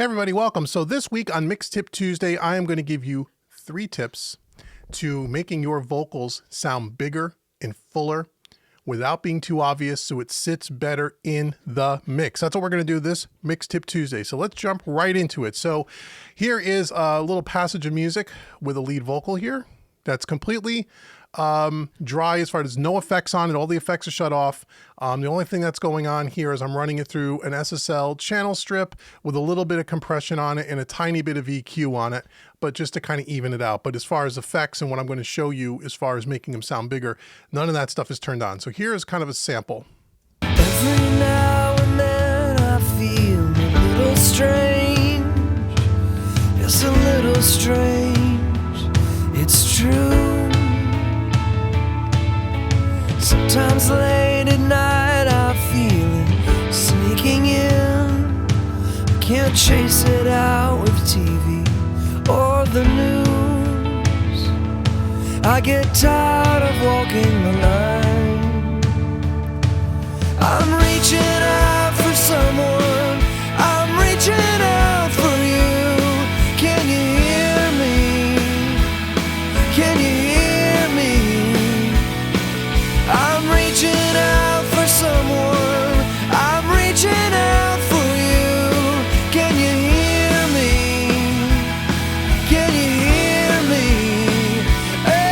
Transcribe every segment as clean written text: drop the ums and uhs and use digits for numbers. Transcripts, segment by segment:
everybody, welcome. So this week on Mix Tip Tuesday, I am going to give you 3 tips to making your vocals sound bigger and fuller without being too obvious so it sits better in the mix. That's what we're going to do this Mix Tip Tuesday. So let's jump right into it. So here is a little passage of music with a lead vocal here that's completely dry as far as no effects on it. All the effects are shut off. The only thing that's going on here is I'm running it through an SSL channel strip with a little bit of compression on it and a tiny bit of EQ on it, but just to kind of even it out. But as far as effects and what I'm going to show you as far as making them sound bigger, none of that stuff is turned on. So here is kind of a sample. Every now and then I feel a little strange. It's a little strange. It's true. Sometimes late at night I feel it sneaking in. I can't chase it out with TV or the news. I get tired of walking the line. I'm reaching out for someone. I'm reaching out for you. Can you hear me? Can you hear me? I'm reaching out for someone. I'm reaching out for you. Can you hear me? Can you hear me? Hey!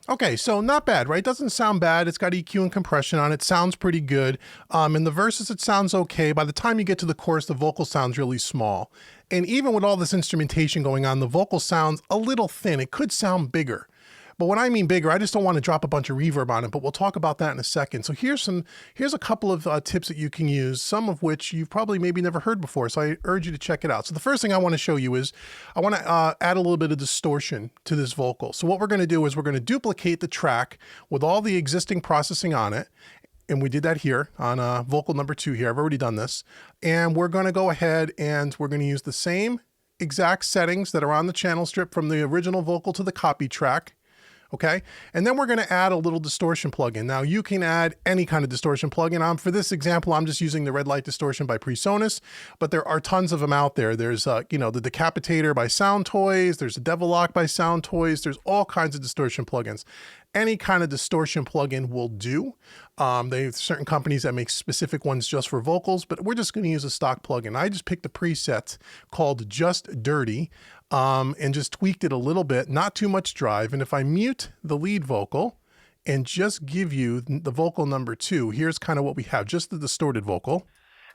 Okay, so not bad, right? Doesn't sound bad. It's got EQ and compression on it. Sounds pretty good. In the verses, it sounds okay. By the time you get to the chorus, the vocal sounds really small. And even with all this instrumentation going on, the vocal sounds a little thin. It could sound bigger. But when I mean bigger, I just don't want to drop a bunch of reverb on it, but we'll talk about that in a second. So here's a couple of tips that you can use, some of which you've probably maybe never heard before. So I urge you to check it out. So the first thing I want to show you is I want to add a little bit of distortion to this vocal. So what we're going to do is we're going to duplicate the track with all the existing processing on it. And we did that here on vocal number 2 here. I've already done this. And we're going to go ahead and we're going to use the same exact settings that are on the channel strip from the original vocal to the copy track. Okay, and then we're going to add a little distortion plugin. Now you can add any kind of distortion plugin. For this example, I'm just using the red light distortion by PreSonus, but there are tons of them out there. There's the Decapitator by Sound Toys. There's a Devil Lock by Sound Toys. There's all kinds of distortion plugins. Any kind of distortion plugin will do. They have certain companies that make specific ones just for vocals, but we're just going to use a stock plugin. I just picked a preset called Just Dirty and just tweaked it a little bit, not too much drive. And if I mute the lead vocal and just give you the vocal number 2, here's kind of what we have, just the distorted vocal.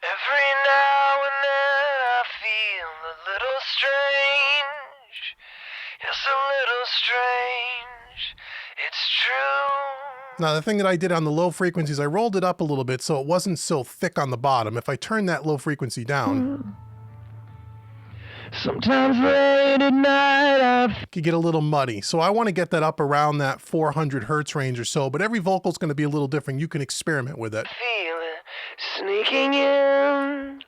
Every now and then I feel a little strange. It's a little strange. It's true. Now, the thing that I did on the low frequencies, I rolled it up a little bit so it wasn't so thick on the bottom. If I turn that low frequency down, Sometimes late at night I it could get a little muddy. So I want to get that up around that 400 hertz range or so, but every vocal is going to be a little different. You can experiment with it. feel it sneaking in.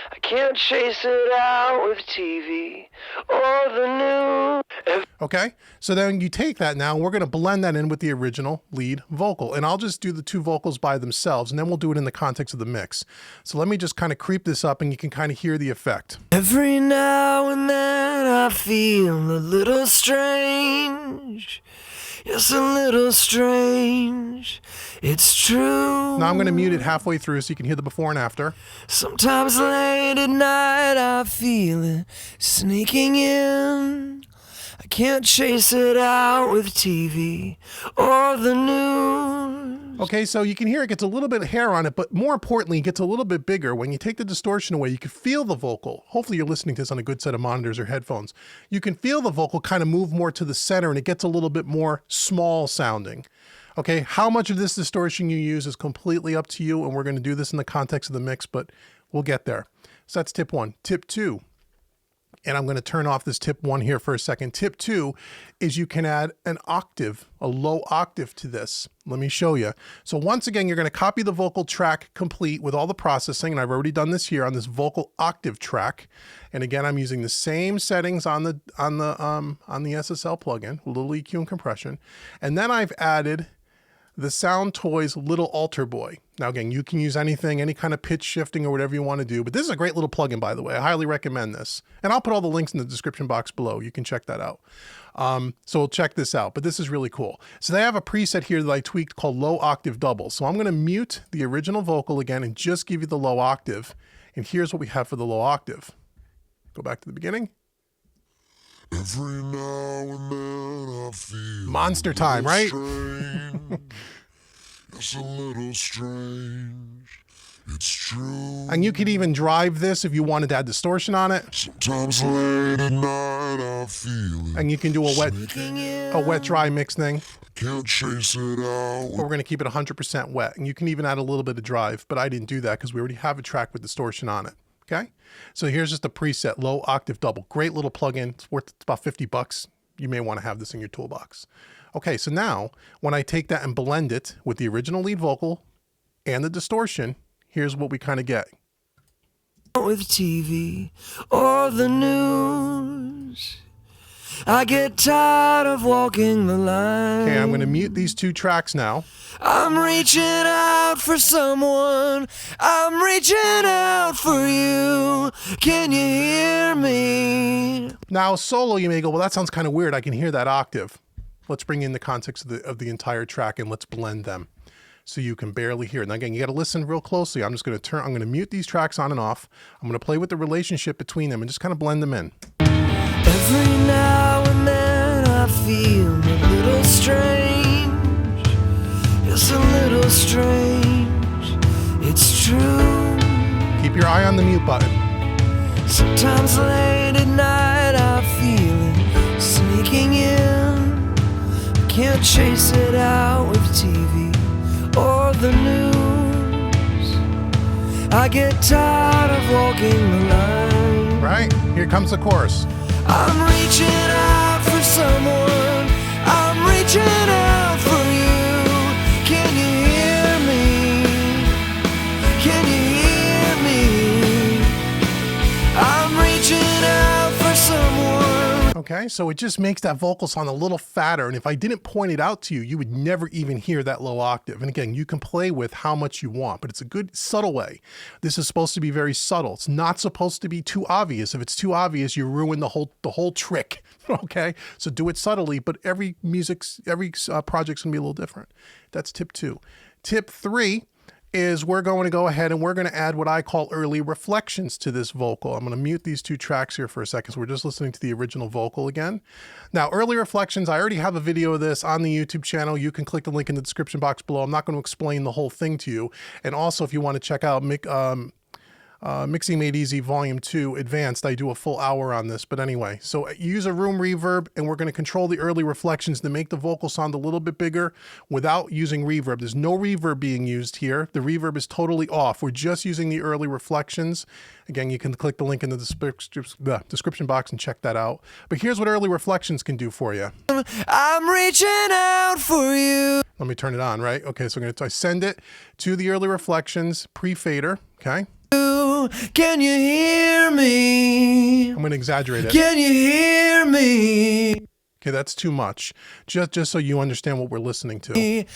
I can't chase it out with TV or the news. Okay, so then you take that now, and we're going to blend that in with the original lead vocal. And I'll just do the 2 vocals by themselves, and then we'll do it in the context of the mix. So let me just kind of creep this up, and you can kind of hear the effect. Every now and then I feel a little strange. It's a little strange. It's true. Now I'm going to mute it halfway through so you can hear the before and after. Sometimes late at night I feel it sneaking in. I can't chase it out with TV or the news. Okay, so you can hear it gets a little bit of hair on it, but more importantly, it gets a little bit bigger. When you take the distortion away, you can feel the vocal. Hopefully you're listening to this on a good set of monitors or headphones. You can feel the vocal kind of move more to the center and it gets a little bit more small sounding. Okay, how much of this distortion you use is completely up to you, and we're going to do this in the context of the mix, but we'll get there. So that's tip 1. Tip 2. And I'm going to turn off this tip 1 here for a second. Tip 2 is you can add an octave, a low octave to this. Let me show you. So once again, you're going to copy the vocal track complete with all the processing. And I've already done this here on this vocal octave track. And again, I'm using the same settings on the SSL plugin, a little EQ and compression. And then I've added the Sound Toys Little Alter Boy. Now again, you can use anything, any kind of pitch shifting or whatever you want to do, but this is a great little plugin, by the way. I highly recommend this. And I'll put all the links in the description box below. You can check that out. So we'll check this out, but this is really cool. So they have a preset here that I tweaked called low octave double. So I'm going to mute the original vocal again and just give you the low octave. And here's what we have for the low octave. Go back to the beginning. Every now and then I feel Monster time, right? It's a little strange. It's true. And you could even drive this if you wanted to add distortion on it. Sometimes late at night I feel it. And you can do a wet dry mix thing. Can't chase it out. But we're going to keep it 100% wet. And you can even add a little bit of drive, but I didn't do that because we already have a track with distortion on it. Okay, so here's just a preset low octave double. Great little plugin. It's worth about 50 bucks. You may want to have this in your toolbox. Okay, so now when I take that and blend it with the original lead vocal and the distortion, here's what we kind of get. With TV or the news, I get tired of walking the line. Okay, I'm going to mute these two tracks now. I'm reaching out for someone. I'm reaching out for you. Can you hear me? Now solo, you may go, well, that sounds kind of weird. I can hear that octave. Let's bring in the context of the entire track and let's blend them so you can barely hear it. Now again, you got to listen real closely. I'm going to mute these tracks on and off. I'm going to play with the relationship between them and just kind of blend them in. Every now and then I feel a little strange. It's a little strange. It's true. Keep your eye on the mute button. Sometimes late at night I feel it sneaking in. I can't chase it out with TV or the news. I get tired of walking the line. Right, here comes the chorus. I'm reaching out for someone. I'm reaching out for you. Can you hear me? Can you hear me? I'm reaching out for someone. Okay, so it just makes that vocal sound a little fatter. And if I didn't point it out to you, you would never even hear that low octave. And again, you can play with how much you want, but it's a good subtle way. This is supposed to be very subtle. It's not supposed to be too obvious. If it's too obvious, you ruin the whole trick. Okay, so do it subtly, but every project's gonna be a little different. That's tip 2. Tip 3 is we're going to go ahead and we're going to add what I call early reflections to this vocal. I'm going to mute these two tracks here for a second. So we're just listening to the original vocal again. Now, early reflections, I already have a video of this on the YouTube channel. You can click the link in the description box below. I'm not going to explain the whole thing to you. And also, if you want to check out Mixing Made Easy Volume 2 Advanced, I do a full hour on this. But anyway, so use a room reverb and we're going to control the early reflections to make the vocal sound a little bit bigger without using reverb. There's no reverb being used here. The reverb is totally off. We're just using the early reflections. Again, you can click the link in the description box and check that out. But here's what early reflections can do for you. I'm reaching out for you. Let me turn it on, right? Okay, so I'm going to send it to the early reflections pre-fader, okay? Can you hear me? I'm going to exaggerate it. Can you hear me? Okay, that's too much. Just so you understand what we're listening to. Hey.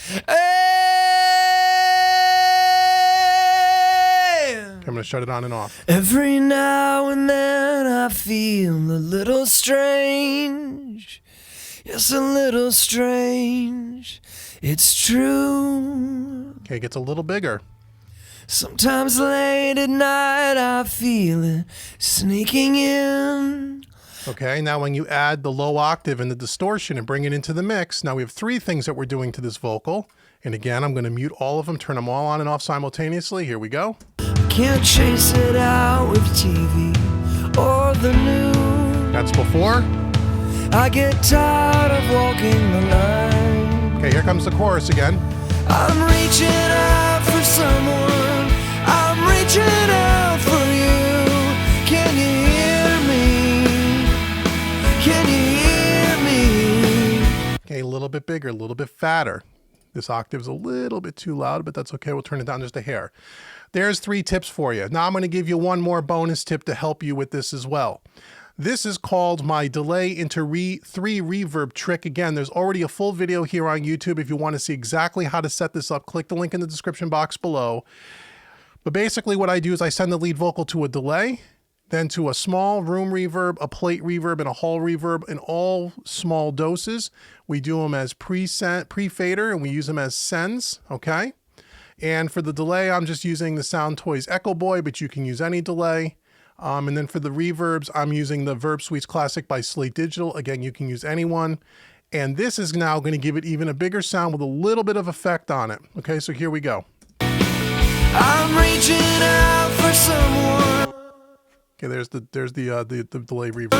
Okay, I'm going to shut it on and off. Every now and then I feel a little strange. It's a little strange. It's true. Okay, it gets a little bigger. Sometimes late at night I feel it sneaking in. Okay, now when you add the low octave and the distortion and bring it into the mix, now we have 3 things that we're doing to this vocal. And again, I'm going to mute all of them, turn them all on and off simultaneously. Here we go. Can't chase it out with TV or the news. That's before. I get tired of walking the line. Okay, here comes the chorus again. I'm reaching out for someone. I'm reaching out for you. Can you hear me? Can you hear me? Okay, a little bit bigger, a little bit fatter. This octave's a little bit too loud, but that's okay. We'll turn it down just a hair. There's 3 tips for you. Now I'm going to give you one more bonus tip to help you with this as well. This is called my delay into 3 reverb trick. Again, there's already a full video here on YouTube. If you want to see exactly how to set this up, click the link in the description box below. But basically what I do is I send the lead vocal to a delay, then to a small room reverb, a plate reverb, and a hall reverb in all small doses. We do them as pre-fader, and we use them as sends, okay? And for the delay, I'm just using the Sound Toys Echo Boy, but you can use any delay. And then for the reverbs, I'm using the Verb Suites Classic by Slate Digital. Again, you can use any one. And this is now going to give it even a bigger sound with a little bit of effect on it. Okay, so here we go. I'm reaching out for someone. Okay, there's the delay reverb.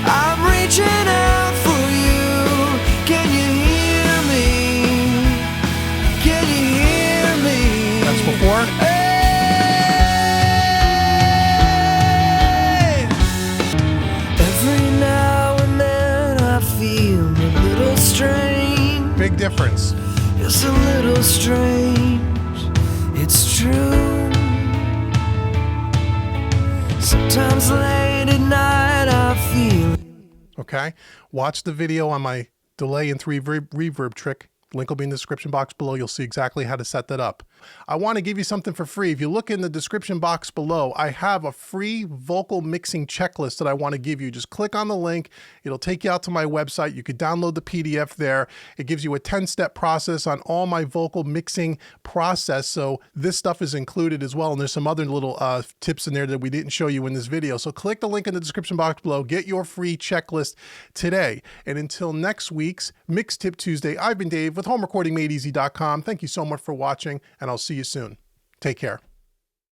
I'm reaching out for you. Can you hear me? Can you hear me? That's before. Hey! Every now and then I feel a little strange. Big difference. It's a little strange. It's true. Sometimes late at night I feel. Okay, watch the video on my delay and 3 reverb trick. Link will be in the description box below. You'll see exactly how to set that up. I want to give you something for free. If you look in the description box below, I have a free vocal mixing checklist that I want to give you. Just click on the link. It'll take you out to my website. You could download the PDF there. It gives you a 10-step process on all my vocal mixing process. So this stuff is included as well. And there's some other little tips in there that we didn't show you in this video. So click the link in the description box below. Get your free checklist today. And until next week's Mix Tip Tuesday, I've been Dave with HomeRecordingMadeEasy.com. Thank you so much for watching, and I'll see you soon. Take care.